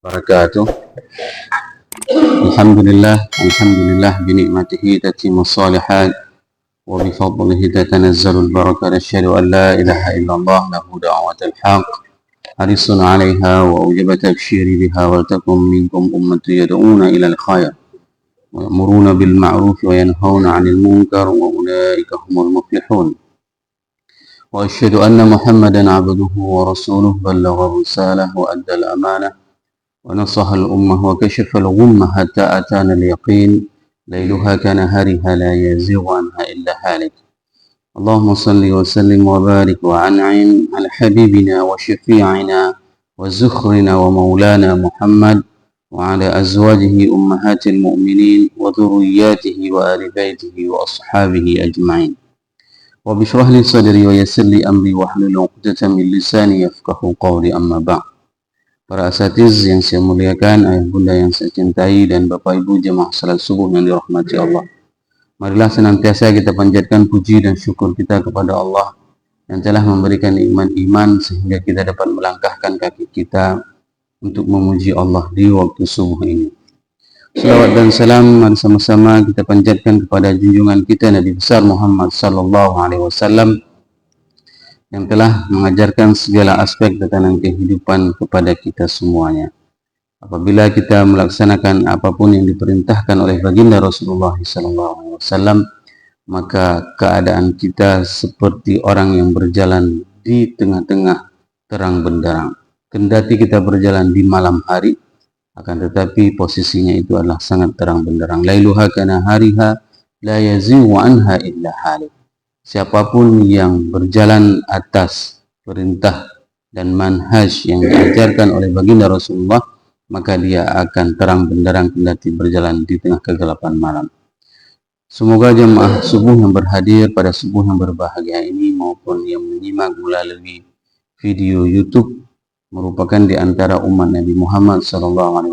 Barakatuh. Alhamdulillah binikmatihi tatimmu shalihat wa bifadlihi tatanazzalul barakat. Asyhadu an la ilaha illallah lahu da'watul haq harisun 'alaiha wa awjaba tabsyiri biha wa takum minkum ummatu yad'una ilal khair wa ya'muruna bil ma'ruf wa yanhauna 'anil munkar wa ulaika humul muflihun. Wa asyhadu anna Muhammadan 'abduhu wa rasuluhu ballagha risalah wa addal amanah ونصح الأمة وكشف الغمة حتى أتانا اليقين ليلها كنهارها لا يزيغ عنها إلا هالك. اللهم صل وسلم وبارك وأنعم على حبيبنا وشفيعنا وزخرنا ومولانا محمد وعلى أزواجه أمهات المؤمنين وذرياته وآل بيته وأصحابه أجمعين. وبشرح لي صدري ويسر لي أمري واحلل عقدة من لساني يفقه قولي. أما بعد. Para asatiz yang saya muliakan, ayah bunda yang saya cintai, dan bapak ibu jemaah salat subuh yang dirahmati Allah. Marilah senantiasa kita panjatkan puji dan syukur kita kepada Allah yang telah memberikan iman sehingga kita dapat melangkahkan kaki kita untuk memuji Allah di waktu subuh ini. Salawat dan salam mari sama-sama kita panjatkan kepada junjungan kita Nabi besar Muhammad sallallahu alaihi wasallam yang telah mengajarkan segala aspek tatanan kehidupan kepada kita semuanya. Apabila kita melaksanakan apapun yang diperintahkan oleh baginda Rasulullah SAW, maka keadaan kita seperti orang yang berjalan di tengah-tengah terang benderang. Kendati kita berjalan di malam hari, akan tetapi posisinya itu adalah sangat terang benderang. Lailuha kana hariha la yazighu anha illa halik. Siapapun yang berjalan atas perintah dan manhaj yang diajarkan oleh baginda Rasulullah, maka dia akan terang benderang kendati berjalan di tengah kegelapan malam. Semoga jemaah subuh yang berhadir pada subuh yang berbahagia ini maupun yang menyimak melalui video YouTube merupakan di antara umat Nabi Muhammad SAW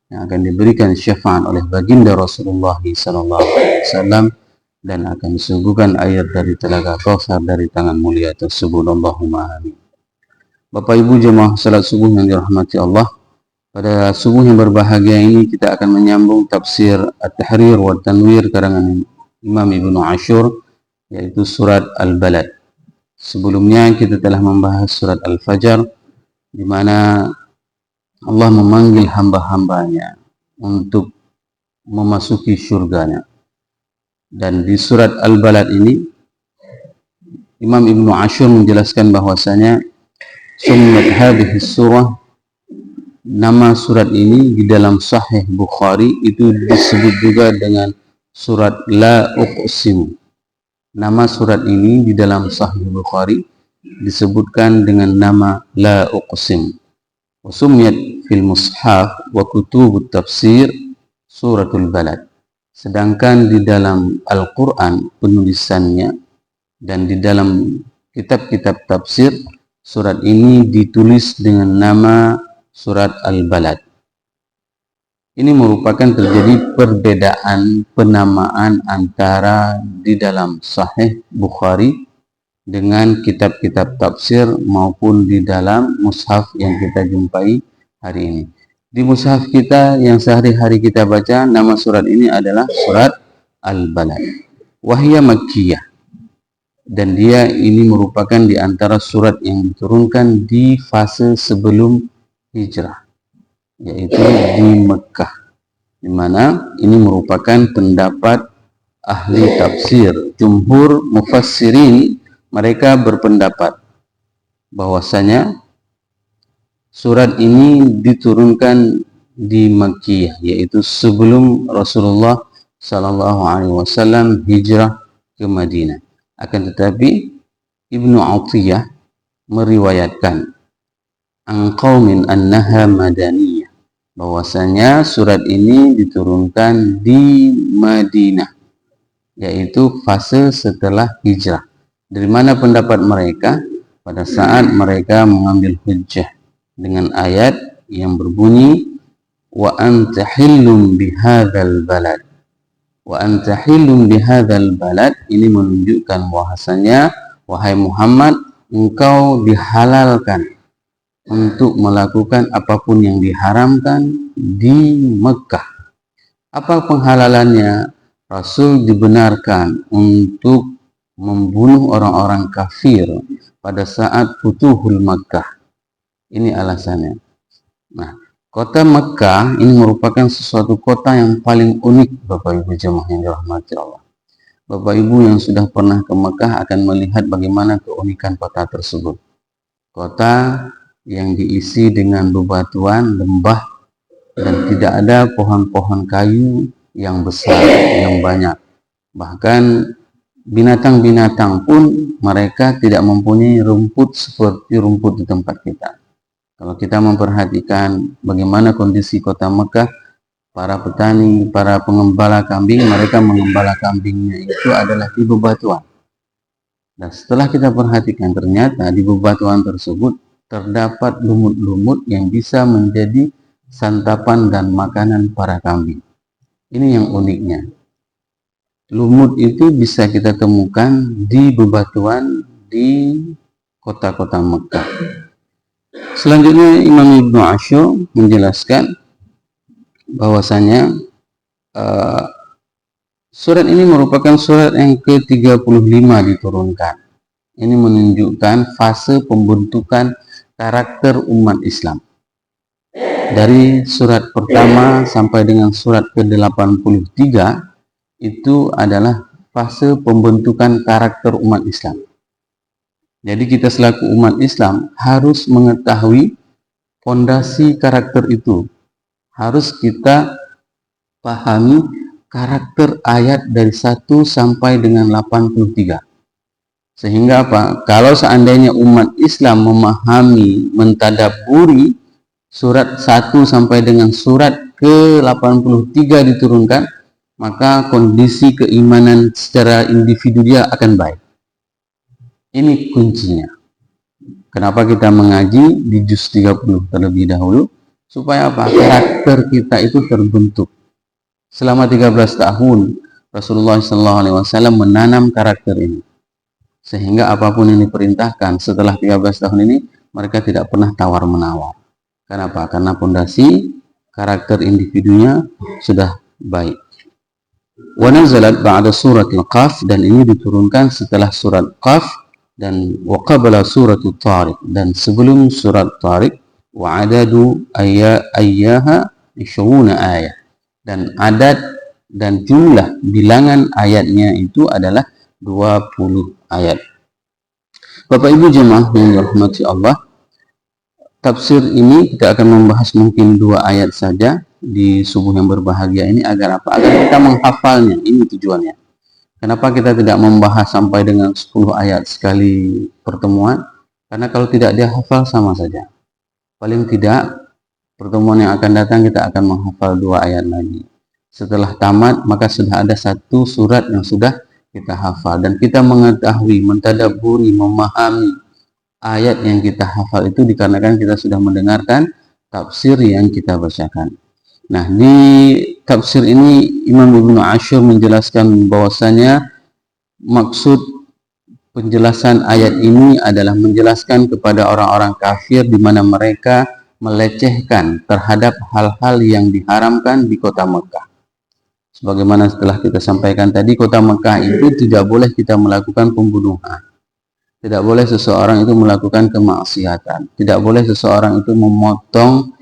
yang akan diberikan syafaat oleh baginda Rasulullah SAW dan akan disuguhkan air dari telaga Kautsar dari tangan mulia tersebut. Allahumma amin. Bapak ibu jemaah salat subuh yang dirahmati Allah, pada subuh yang berbahagia ini kita akan menyambung tafsir At-Tahrir wa Tanwir karangan Imam Ibnu Ashur, yaitu surat Al-Balad. Sebelumnya kita telah membahas surat Al-Fajr, di mana Allah memanggil hamba-hambanya untuk memasuki syurganya. Dan di surat Al-Balad ini Imam Ibnu Ashur menjelaskan bahwasanya sunnat hadhihi surah, nama surat ini di dalam Sahih Bukhari itu disebut juga dengan surat La Uqsim. Nama surat ini di dalam Sahih Bukhari disebutkan dengan nama La Uqsim. Wa sumiyat fil mushaf wa kutubut tafsir suratul Balad. Sedangkan di dalam Al-Quran penulisannya dan di dalam kitab-kitab tafsir, surat ini ditulis dengan nama surat Al-Balad. Ini merupakan terjadi perbedaan penamaan antara di dalam Sahih Bukhari dengan kitab-kitab tafsir maupun di dalam mushaf yang kita jumpai hari ini. Di mushaf kita yang sehari-hari kita baca, nama surat ini adalah surat Al-Balad. Wahya Makkiyah. Dan dia ini merupakan di antara surat yang diturunkan di fase sebelum hijrah, yaitu di Mekah. Di mana ini merupakan pendapat ahli tafsir. Jumhur mufassirin mereka berpendapat bahwasanya surat ini diturunkan di Makkiyah, yaitu sebelum Rasulullah SAW hijrah ke Madinah. Akan tetapi Ibnu Atiyah meriwayatkan an qaumin annaha madaniyah, bahwasanya surat ini diturunkan di Madinah, yaitu fase setelah hijrah. Dari mana pendapat mereka? Pada saat mereka mengambil hujjah dengan ayat yang berbunyi wa anta hillum bihadzal balad. Wa anta hillum bihadzal balad, ini menunjukkan bahwasanya wahai Muhammad, engkau dihalalkan untuk melakukan apapun yang diharamkan di Mekah. Apa penghalalannya? Rasul dibenarkan untuk membunuh orang-orang kafir pada saat Futuhul Makkah. Ini alasannya. Nah, kota Mekah ini merupakan sesuatu kota yang paling unik, Bapak Ibu jemaah yang dirahmati Allah. Bapak Ibu yang sudah pernah ke Mekah akan melihat bagaimana keunikan kota tersebut. Kota yang diisi dengan bebatuan, lembah, dan tidak ada pohon-pohon kayu yang besar, yang banyak. Bahkan binatang-binatang pun mereka tidak mempunyai rumput seperti rumput di tempat kita. Kalau kita memperhatikan bagaimana kondisi kota Mekah, para petani, para pengembala kambing, mereka mengembala kambingnya itu adalah di bebatuan. Dan setelah kita perhatikan, ternyata di bebatuan tersebut terdapat lumut-lumut yang bisa menjadi santapan dan makanan para kambing. Ini yang uniknya. Lumut itu bisa kita temukan di bebatuan di kota-kota Mekah. Selanjutnya Imam Ibnu Ashur menjelaskan bahwasanya surat ini merupakan surat yang ke-35 diturunkan. Ini menunjukkan fase pembentukan karakter umat Islam. Dari surat pertama sampai dengan surat ke-83 itu adalah fase pembentukan karakter umat Islam. Jadi kita selaku umat Islam harus mengetahui fondasi karakter itu. Harus kita pahami karakter ayat dari 1 sampai dengan 83. Sehingga apa? Kalau seandainya umat Islam memahami, mentadabburi surat 1 sampai dengan surat ke-83 diturunkan, maka kondisi keimanan secara individu dia akan baik. Ini kuncinya. Kenapa kita mengaji di juz 30 terlebih dahulu? Supaya apa? Karakter kita itu terbentuk. Selama 13 tahun Rasulullah SAW menanam karakter ini. Sehingga apapun yang diperintahkan setelah 13 tahun ini, mereka tidak pernah tawar-menawar. Kenapa? Karena fondasi karakter individunya sudah baik. Wa nazalat ba'da suratil Qaf, dan ini diturunkan setelah surat Qaf dan wa qabla suratul Tariq, dan sebelum surat Tariq. Wa adadu ayyaha 20 ayat, dan adat dan jumlah bilangan ayatnya itu adalah 20 ayat. Bapak Ibu jemaah yang dirahmati Allah, tafsir ini kita akan membahas mungkin 2 ayat saja di subuh yang berbahagia ini. Agar apa? Agar kita menghafalnya. Ini tujuannya. Kenapa kita tidak membahas sampai dengan 10 ayat sekali pertemuan? Karena kalau tidak dia hafal sama saja. Paling tidak pertemuan yang akan datang kita akan menghafal 2 ayat lagi. Setelah tamat maka sudah ada 1 surat yang sudah kita hafal. Dan kita mengetahui, mentadabburi, memahami ayat yang kita hafal itu dikarenakan kita sudah mendengarkan tafsir yang kita bacakan. Nah, di tafsir ini Imam Ibnu Ashur menjelaskan bahwasanya maksud penjelasan ayat ini adalah menjelaskan kepada orang-orang kafir di mana mereka melecehkan terhadap hal-hal yang diharamkan di kota Mekah. Sebagaimana setelah kita sampaikan tadi, kota Mekah itu tidak boleh kita melakukan pembunuhan. Tidak boleh seseorang itu melakukan kemaksiatan. Tidak boleh seseorang itu memotong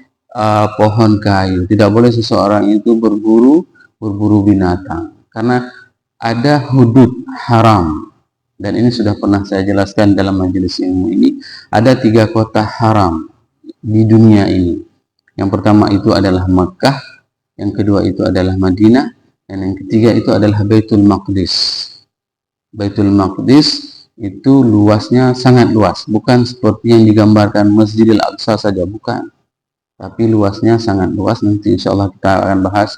pohon kayu. Tidak boleh seseorang itu berburu binatang. Karena ada hudud haram. Dan ini sudah pernah saya jelaskan dalam majelis ilmu ini. Ada 3 kota haram di dunia ini. Yang pertama itu adalah Mekah. Yang kedua itu adalah Madinah. Dan yang ketiga itu adalah Baitul Maqdis. Baitul Maqdis itu luasnya sangat luas. Bukan seperti yang digambarkan Masjidil Aqsa saja. Bukan. Tapi luasnya sangat luas. Nanti insya Allah kita akan bahas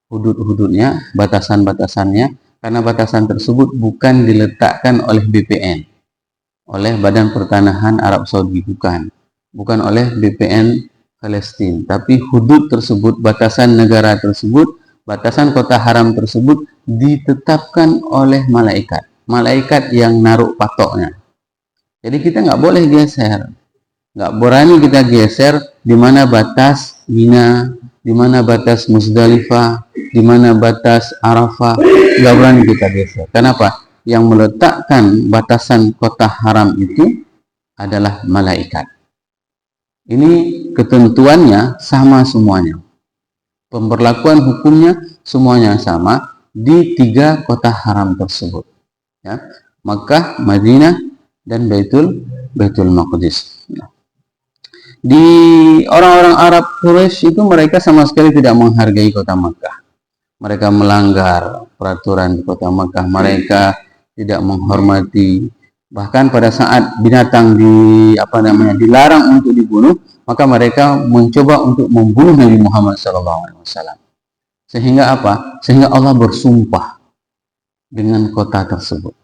hudud-hududnya, batasan-batasannya. Karena batasan tersebut bukan diletakkan oleh BPN, oleh Badan Pertanahan Arab Saudi, bukan oleh BPN Palestina. Tapi hudud tersebut, batasan negara tersebut, batasan kota haram tersebut ditetapkan oleh malaikat. Malaikat yang naruh patoknya. Jadi kita nggak boleh geser. Nggak berani kita geser di mana batas Mina, di mana batas Musdalifah, di mana batas Arafah. Nggak berani kita geser. Kenapa? Yang meletakkan batasan kota haram itu adalah malaikat. Ini ketentuannya sama semuanya. Pemberlakuan hukumnya semuanya sama di 3 kota haram tersebut. Ya, Makkah, Madinah, dan Baitul Maqdis. Di orang-orang Arab Quraisy itu mereka sama sekali tidak menghargai kota Makkah. Mereka melanggar peraturan di kota Makkah. Mereka tidak menghormati. Bahkan pada saat binatang dilarang untuk dibunuh, maka mereka mencoba untuk membunuh Nabi Muhammad SAW. Sehingga apa? Sehingga Allah bersumpah dengan kota tersebut.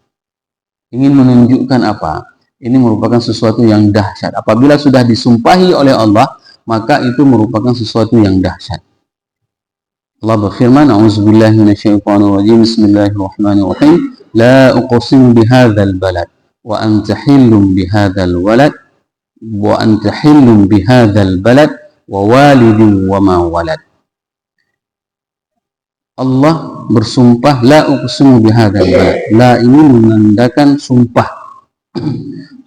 Ingin menunjukkan apa? Ini merupakan sesuatu yang dahsyat. Apabila sudah disumpahi oleh Allah, maka itu merupakan sesuatu yang dahsyat. Allah berfirman, "A'udzubillahi minasyaitonirrajim. Bismillahirrahmanirrahim. La uqsimu bihadzal balad wa anta hillum bihadzal walad wa anta hillum bihadzal balad wa walidin wa ma walad." Allah bersumpah, la uqsimu bihadzal balad. La ini menandakan sumpah.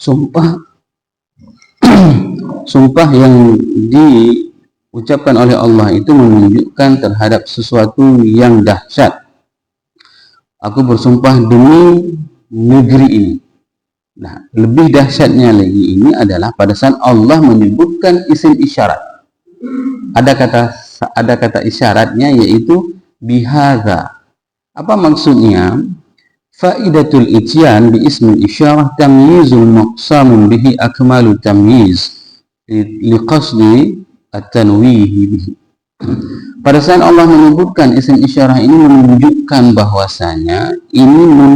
Sumpah yang diucapkan oleh Allah itu menunjukkan terhadap sesuatu yang dahsyat. Aku bersumpah demi negeri ini. Nah, lebih dahsyatnya lagi ini adalah pada saat Allah menyebutkan isim isyarat. Ada kata isyaratnya yaitu bihadza. Apa maksudnya? Faidatul ityan bi ismil isyarah tamyizul maqsamun bihi akmalu tamyiz liqasdi at-tanwihi bihi. Pada saat Allah menyebutkan isim isyarah ini menunjukkan bahwasanya ini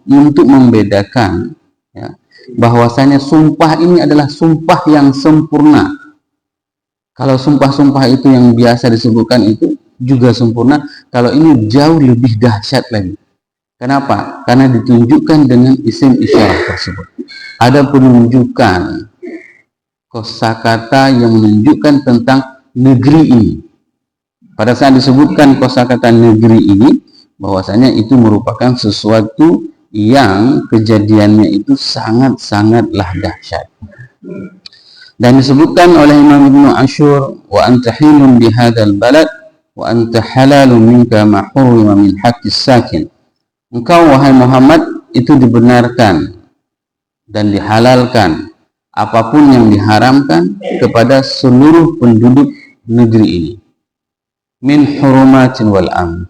untuk membedakan, ya, bahwasanya sumpah ini adalah sumpah yang sempurna. Kalau sumpah-sumpah itu yang biasa disebutkan itu juga sempurna, kalau ini jauh lebih dahsyat lagi. Kenapa? Karena ditunjukkan dengan isim isyarah tersebut. Ada penunjukan kosakata yang menunjukkan tentang negeri ini. Pada saat disebutkan kosakata negeri ini, bahwasanya itu merupakan sesuatu yang kejadiannya itu sangat-sangatlah dahsyat. Dan disebutkan oleh Imam Ibnu Ashur, wa anta hilun bihadzal balad wa anta halalun minka ma hurima min haqqis sakin. Engkau wahai Muhammad itu dibenarkan dan dihalalkan apapun yang diharamkan kepada seluruh penduduk negeri ini. Min hurumatin wal amn,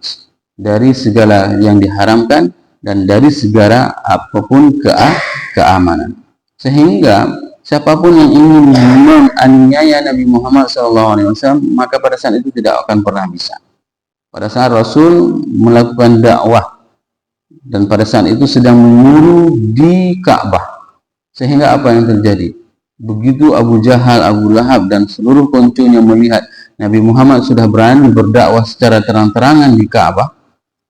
dari segala yang diharamkan dan dari segala apapun keamanan. Sehingga siapapun yang ingin menganiaya Nabi Muhammad SAW, maka pada saat itu tidak akan pernah bisa. Pada saat Rasul melakukan dakwah dan pada saat itu sedang menyuruh di Ka'bah, sehingga apa yang terjadi? Begitu Abu Jahal, Abu Lahab dan seluruh konconya melihat Nabi Muhammad sudah berani berdakwah secara terang-terangan di Ka'bah,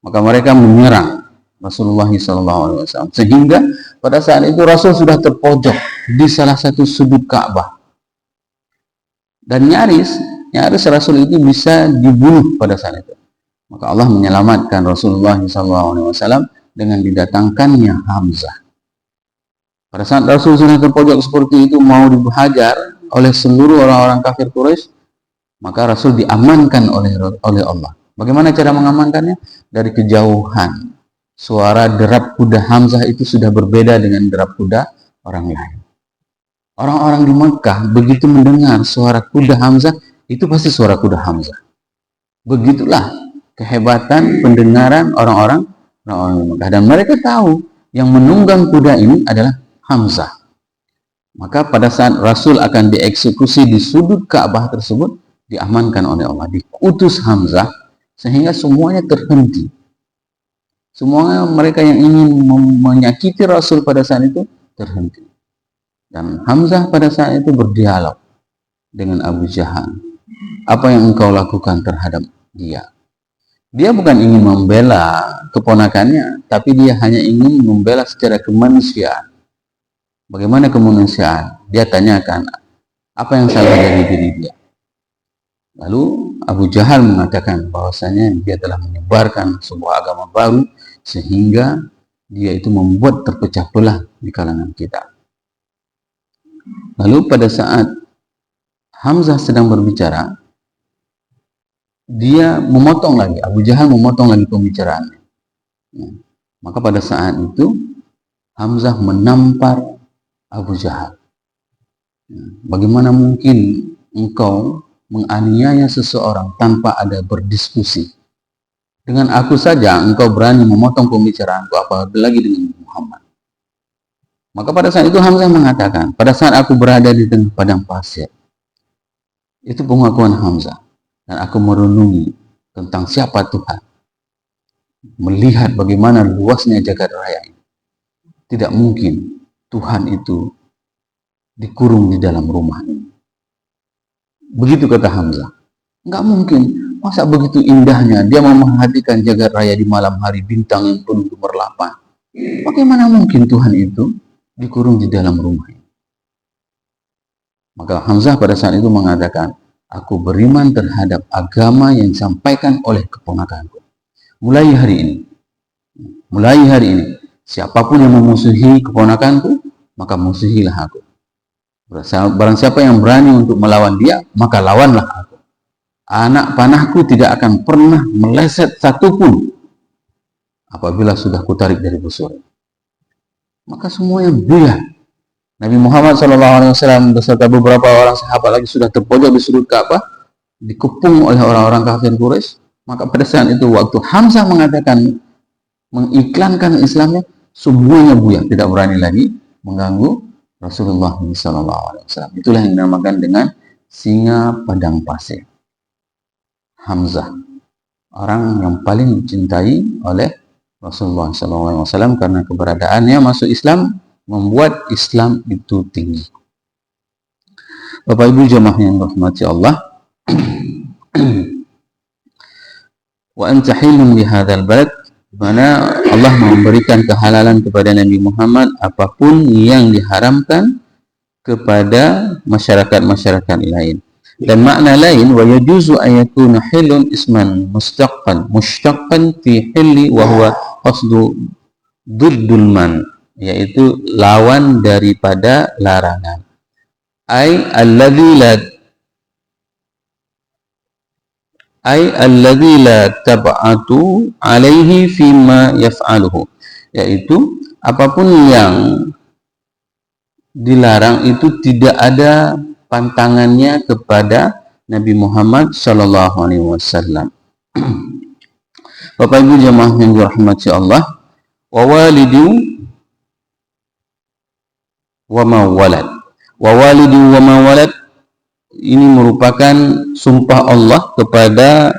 maka mereka menyerang Rasulullah SAW. Sehingga pada saat itu Rasul sudah terpojok di salah satu sudut Ka'bah, dan nyaris Rasul itu bisa dibunuh pada saat itu. Maka Allah menyelamatkan Rasulullah SAW dengan didatangkannya Hamzah. Pada saat Rasul sudah terpojok seperti itu, mau dihajar oleh seluruh orang-orang kafir Quraisy, maka Rasul diamankan oleh Allah. Bagaimana cara mengamankannya? Dari kejauhan. Suara derap kuda Hamzah itu sudah berbeda dengan derap kuda orang lain. Orang-orang di Mekah begitu mendengar suara kuda Hamzah, itu pasti suara kuda Hamzah. Begitulah kehebatan pendengaran orang-orang di Mekah. Dan mereka tahu yang menunggang kuda ini adalah Hamzah. Maka pada saat Rasul akan dieksekusi di sudut Ka'bah tersebut, diamankan oleh Allah, diutus Hamzah, sehingga semuanya terhenti. Semua mereka yang ingin menyakiti Rasul pada saat itu terhenti. Dan Hamzah pada saat itu berdialog dengan Abu Jahal. Apa yang engkau lakukan terhadap dia? Dia bukan ingin membela keponakannya, tapi dia hanya ingin membela secara kemanusiaan. Bagaimana kemanusiaan? Dia tanyakan, Apa yang salah dari diri dia? Lalu Abu Jahal mengatakan bahwasanya dia telah menyebarkan sebuah agama baru sehingga dia itu membuat terpecah belah di kalangan kita. Lalu pada saat Hamzah sedang berbicara, dia memotong lagi, Abu Jahal memotong lagi pembicaraannya. Maka pada saat itu Hamzah menampar Abu Jahal. Bagaimana mungkin engkau menganiaya seseorang tanpa ada berdiskusi? Dengan aku saja engkau berani memotong pembicaraanku, apalagi dengan Muhammad. Maka pada saat itu Hamzah mengatakan, pada saat aku berada di tengah padang pasir, itu pengakuan Hamzah, dan aku merenungi tentang siapa Tuhan, melihat bagaimana luasnya jagat raya ini. Tidak mungkin Tuhan itu dikurung di dalam rumah ini. Begitu kata Hamzah. Enggak mungkin. Masa begitu indahnya dia memerhatikan jagat raya di malam hari, bintang yang penuh gemerlapan. Bagaimana mungkin Tuhan itu dikurung di dalam rumah ini? Maka Hamzah pada saat itu mengatakan, aku beriman terhadap agama yang disampaikan oleh keponakanku. Mulai hari ini, siapapun yang memusuhi keponakanku, maka musuhilah aku. Barang siapa yang berani untuk melawan dia, maka lawanlah aku. Anak panahku tidak akan pernah meleset satupun apabila sudah kutarik dari busur. Maka semuanya buyar. Nabi Muhammad SAW beserta beberapa orang sahabat lagi sudah terpojok di sudut Ka'bah, dikepung oleh orang-orang kafir Quraisy. Maka pada saat itu waktu Hamzah mengatakan, mengiklankan Islamnya, semuanya buyar, tidak berani lagi mengganggu Rasulullah SAW. Itulah yang dinamakan dengan singa padang pasir. Hamzah, orang yang paling dicintai oleh Rasulullah SAW karena keberadaannya masuk Islam membuat Islam itu tinggi. Bapak Ibu jemaah yang dirahmati Allah, wa anta hilun li hadzal balad, mana Allah memberikan kehalalan kepada Nabi Muhammad apapun yang diharamkan kepada masyarakat-masyarakat lain. Dan makna lain, wa yajuzu ayakuna hilun isman mustaqqan fi hilli wa huwa qasdu duddul man, yaitu lawan daripada larangan. Ai alladzi la tab'atu alaihi fima yaf'aluhu, yaitu apapun yang dilarang itu tidak ada pantangannya kepada Nabi Muhammad sallallahu alaihi wasallam. Bapak Ibu jemaah yang dirahmati Allah, wa walidu wa ma walad. Wa walidu wa ma walad ini merupakan sumpah Allah kepada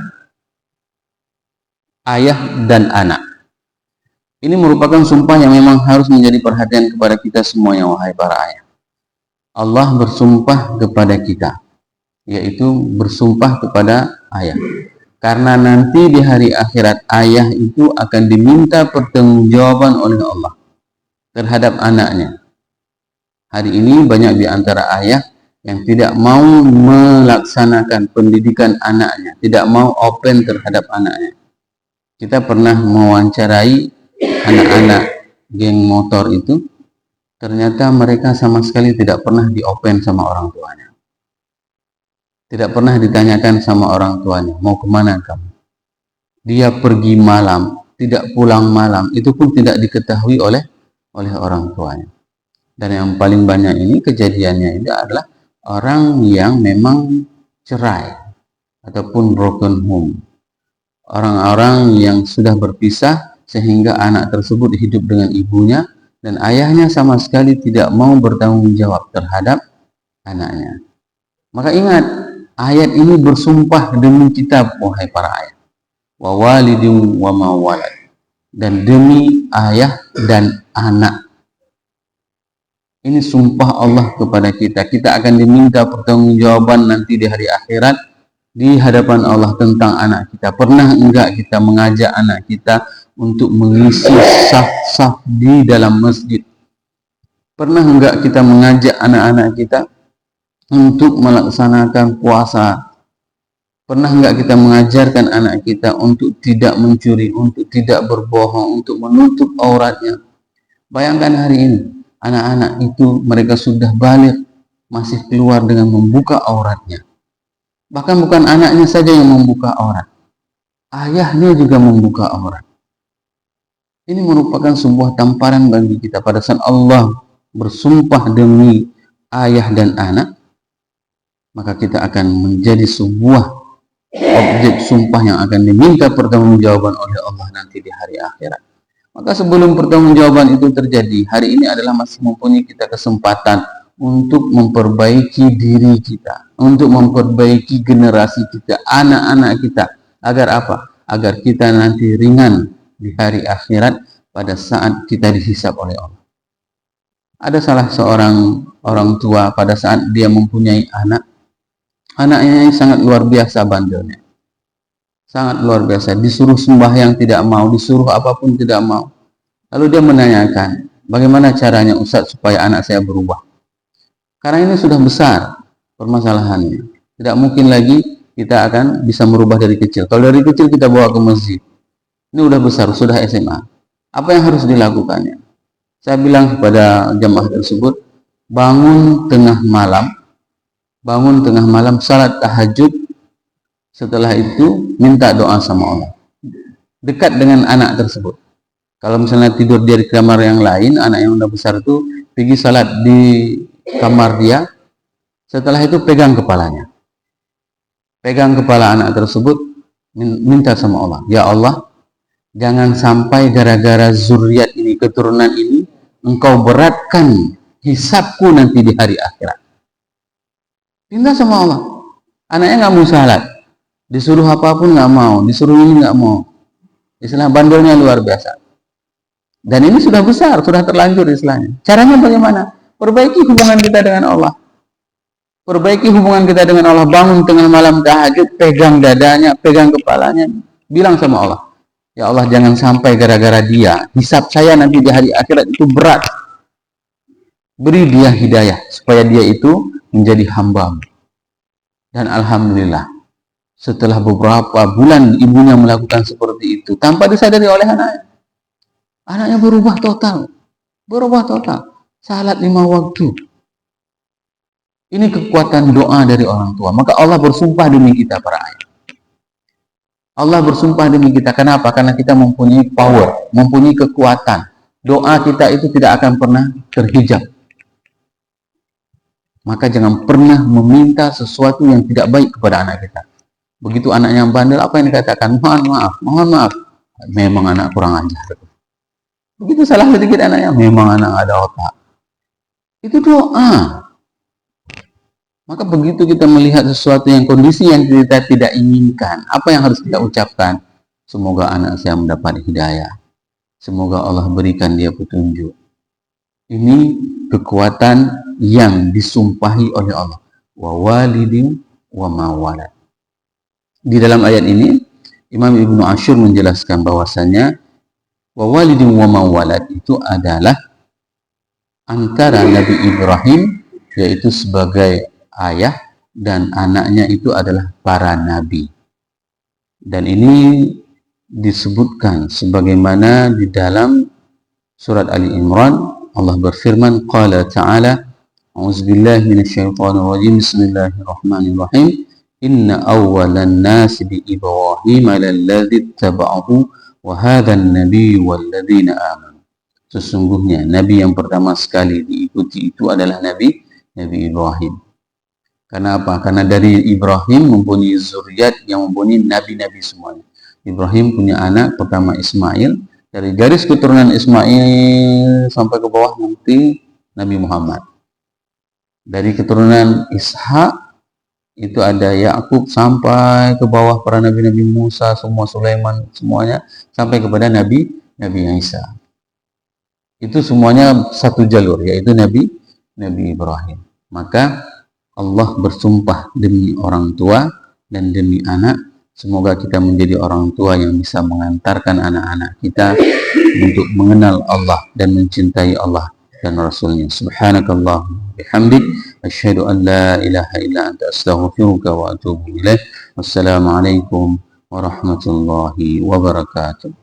ayah dan anak. Ini merupakan sumpah yang memang harus menjadi perhatian kepada kita semuanya, wahai para ayah. Allah bersumpah kepada kita, yaitu bersumpah kepada ayah. Karena nanti di hari akhirat ayah itu akan diminta pertanggungjawaban oleh Allah terhadap anaknya. Hari ini banyak di antara ayah yang tidak mau melaksanakan pendidikan anaknya, tidak mau open terhadap anaknya. Kita pernah mewawancarai anak-anak geng motor itu, ternyata mereka sama sekali tidak pernah di-open sama orang tuanya. Tidak pernah ditanyakan sama orang tuanya, mau kemana kamu? Dia pergi malam, tidak pulang malam, itu pun tidak diketahui oleh orang tuanya. Dan yang paling banyak ini kejadiannya ini adalah orang yang memang cerai ataupun broken home. Orang-orang yang sudah berpisah sehingga anak tersebut hidup dengan ibunya dan ayahnya sama sekali tidak mau bertanggung jawab terhadap anaknya. Maka ingat, ayat ini bersumpah demi kita, wahai para ayah. Wa walidin wa ma walad. Dan demi ayah dan anak. Ini sumpah Allah kepada kita. Kita akan diminta pertanggungjawaban nanti di hari akhirat di hadapan Allah tentang anak kita. Pernah enggak kita mengajak anak kita untuk mengisi saf-saf di dalam masjid? Pernah enggak kita mengajak anak-anak kita untuk melaksanakan puasa? Pernah nggak kita mengajarkan anak kita untuk tidak mencuri, untuk tidak berbohong, untuk menutup auratnya? Bayangkan hari ini, anak-anak itu mereka sudah balik, masih keluar dengan membuka auratnya. Bahkan bukan anaknya saja yang membuka aurat, ayahnya juga membuka aurat. Ini merupakan sebuah tamparan bagi kita pada saat Allah bersumpah demi ayah dan anak, maka kita akan menjadi sebuah objek sumpah yang akan diminta pertanggungjawaban oleh Allah nanti di hari akhirat. Maka sebelum pertanggungjawaban itu terjadi, hari ini adalah masih mempunyai kita kesempatan untuk memperbaiki diri kita, untuk memperbaiki generasi kita, anak-anak kita. Agar apa? Agar kita nanti ringan di hari akhirat pada saat kita dihisab oleh Allah. Ada salah seorang orang tua pada saat dia mempunyai anak, anaknya yang sangat luar biasa bandelnya. Sangat luar biasa, disuruh sembahyang tidak mau, disuruh apapun tidak mau. Lalu dia menanyakan, bagaimana caranya Ustaz supaya anak saya berubah? Karena ini sudah besar permasalahannya. Tidak mungkin lagi kita akan bisa merubah dari kecil. Kalau dari kecil kita bawa ke masjid, ini udah besar, sudah SMA. Apa yang harus dilakukannya? Saya bilang kepada jamaah tersebut, bangun tengah malam, salat tahajud. Setelah itu minta doa sama Allah. Dekat dengan anak tersebut. Kalau misalnya tidur dia di kamar yang lain, anak yang udah besar itu pergi salat di kamar dia. Setelah itu pegang kepalanya. Pegang kepala anak tersebut, minta sama Allah. Ya Allah, jangan sampai gara-gara zuriat ini, keturunan ini, Engkau beratkan hisabku nanti di hari akhirat. Minta sama Allah. Anaknya nggak mau salat. Disuruh apapun nggak mau, disuruh ini nggak mau. Istilah bandelnya luar biasa. Dan ini sudah besar, sudah terlanjur istilahnya. Caranya bagaimana? Perbaiki hubungan kita dengan Allah. Perbaiki hubungan kita dengan Allah. Bangun tengah malam tahajud, pegang dadanya, pegang kepalanya. Bilang sama Allah, ya Allah jangan sampai gara-gara dia, hisab saya nanti di hari akhirat itu berat. Beri dia hidayah, supaya dia itu menjadi hamba. Dan Alhamdulillah, setelah beberapa bulan ibunya melakukan seperti itu, tanpa disadari oleh anaknya. Anaknya berubah total. Salat 5 waktu. Ini kekuatan doa dari orang tua. Maka Allah bersumpah demi kita para ayah. Allah bersumpah demi kita. Kenapa? Karena kita mempunyai power, mempunyai kekuatan. Doa kita itu tidak akan pernah terhijab. Maka jangan pernah meminta sesuatu yang tidak baik kepada anak kita. Begitu anak yang bandel, apa yang dikatakan? Mohon maaf. Memang anak kurang ajar. Begitu salah sedikit anaknya, memang anak ada otak. Itu doa. Maka begitu kita melihat sesuatu yang kondisi yang kita tidak inginkan, apa yang harus kita ucapkan? Semoga anak saya mendapat hidayah. Semoga Allah berikan dia petunjuk. Ini kekuatan yang disumpahi oleh Allah. Wa walidin wa ma walad. Di dalam ayat ini, Imam Ibnu Ashur menjelaskan bahwasannya wa walidin wa ma walad itu adalah antara Nabi Ibrahim, yaitu sebagai ayah, dan anaknya itu adalah para nabi. Dan ini disebutkan sebagaimana di dalam surat Ali Imran, Allah berfirman, qala ta'ala, a'udzubillahi minasyaitonir rajim, bismillahirrahmanirrahim, inna awwalan nasi bi Ibrahim lalladzi taba'ahu wa hadzan nabiyyu walladzina amanu. Sesungguhnya nabi yang pertama sekali diikuti itu adalah Nabi Ibrahim. Kenapa? Karena dari Ibrahim mempunyai zuriat yang mempunyai nabi-nabi semuanya. Ibrahim punya anak pertama Ismail, dari garis keturunan Ismail sampai ke bawah nanti Nabi Muhammad. Dari keturunan Ishak itu ada Yakub sampai ke bawah para nabi-nabi Musa, semua Sulaiman, semuanya sampai kepada Nabi Isa. Itu semuanya satu jalur, yaitu Nabi Ibrahim. Maka Allah bersumpah demi orang tua dan demi anak. Semoga kita menjadi orang tua yang bisa mengantarkan anak-anak kita untuk mengenal Allah dan mencintai Allah dan Rasulnya. Subhanakallah bihamdik, أشهد أن لا إله إلا أنت أستغفرك وأتوب إليك. والسلام عليكم warahmatullahi wabarakatuh.